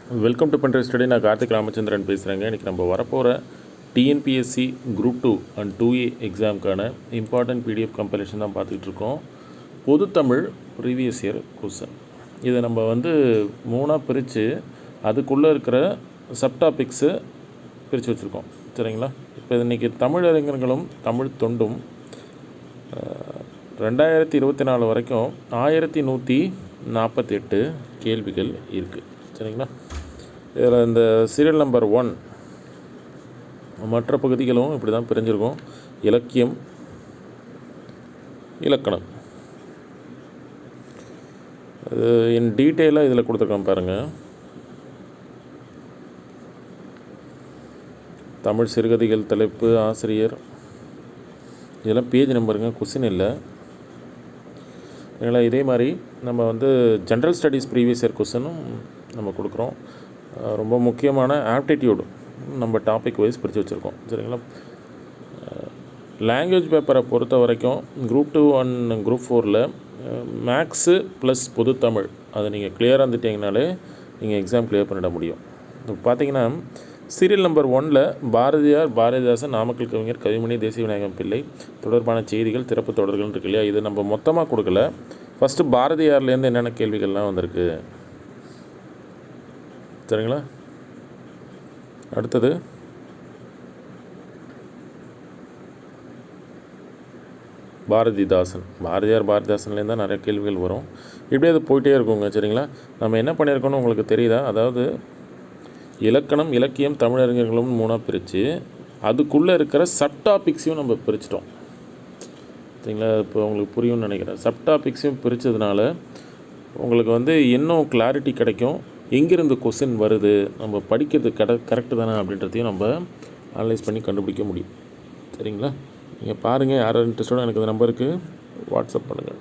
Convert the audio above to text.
Welcome to பண்ட்ரி study. நான் கார்த்திக் ராமச்சந்திரன் பேசுகிறேங்க. இன்றைக்கி நம்ம வரப்போகிற டிஎன்பிஎஸ்சி குரூப் 2 அண்ட் 2A எக்ஸாமுக்கான இம்பார்ட்டன்ட் பிடிஎஃப் கம்பைலேஷன் தான் பார்த்துக்கிட்டு இருக்கோம். பொதுத்தமிழ் ப்ரீவியஸ் இயர் கொஸ்டின் இதை நம்ம மூணாக பிரித்து அதுக்குள்ளே இருக்கிற சப்டாபிக்ஸு பிரித்து வச்சுருக்கோம். சரிங்களா? இப்போ இன்றைக்கி தமிழறிஞர்களும் தமிழ் தொண்டும் 2024 வரைக்கும் 1148 கேள்விகள் இருக்குது. சரிங்களா? இதில் இந்த சீரியல் நம்பர் 1 மற்ற பகுதிகளும் இப்படி தான் பிரிஞ்சிருக்கும். இலக்கியம், இலக்கணம், அது இன் டீட்டெயிலாக இதில் கொடுத்துருக்கோம் பாருங்கள். தமிழ் சிறுகதைகள், தலைப்பு, ஆசிரியர், இதெல்லாம் பேஜ் நம்பருங்க, கொஸ்டின் இல்லை. அதனால் இதே மாதிரி நம்ம ஜென்ரல் ஸ்டடீஸ் ப்ரீவியஸ் இயர் கொஸ்டினும் நம்ம கொடுக்குறோம். ரொம்ப முக்கியமான ஆப்டிடியூடு நம்ம டாபிக் வைஸ் பிரித்து வச்சுருக்கோம். சரிங்களா? லாங்குவேஜ் பேப்பரை பொறுத்த வரைக்கும் குரூப் 2 அண்ட் குரூப் 4ல் மேக்ஸு ப்ளஸ் பொதுத்தமிழ் அதை நீங்கள் கிளியராக இருந்துட்டிங்கனாலே நீங்கள் எக்ஸாம் கிளியர் பண்ணிட முடியும். இப்போ பார்த்தீங்கன்னா சீரியல் நம்பர் 1ல் பாரதியார், பாரதிதாசன், நாமக்கல் கவிஞர், கவிமணி, தேசிய விநாயகம் பிள்ளை தொடர்பான செய்திகள், திறப்பு தொடர்கள் இருக்கு இல்லையா? இது நம்ம மொத்தமாக கொடுக்கல. ஃபஸ்ட்டு பாரதியார்லேருந்து என்னென்ன கேள்விகள்லாம் வந்திருக்கு. சரிங்களா? அடுத்தது பாரதிதாசன், பாரதிதாசன்லேருந்து தான் நிறைய கேள்விகள் வரும். இப்படியே அது போயிட்டே இருக்குங்க. சரிங்களா? நம்ம என்ன பண்ணியிருக்கோன்னு உங்களுக்கு தெரியுதா? அதாவது இலக்கணம், இலக்கியம், தமிழறிஞர்களும் மூணாக பிரித்து அதுக்குள்ளே இருக்கிற சப்டாபிக்ஸையும் நம்ம பிரிச்சிட்டோம். சரிங்களா? இப்போ உங்களுக்கு புரியும்னு நினைக்கிறேன். சப்டாபிக்ஸையும் பிரித்ததுனால உங்களுக்கு இன்னும் கிளாரிட்டி கிடைக்கும். எங்கேருந்து கொஸ்டின் வருது, நம்ம படிக்கிறது கரெக்டு தானே அப்படின்றதையும் நம்ம அனலைஸ் பண்ணி கண்டுபிடிக்க முடியும். சரிங்களா? நீங்கள் பாருங்கள். யாரும் இன்ட்ரெஸ்டோட எனக்கு இந்த நம்பருக்கு வாட்ஸ்அப் பண்ணுங்கள்.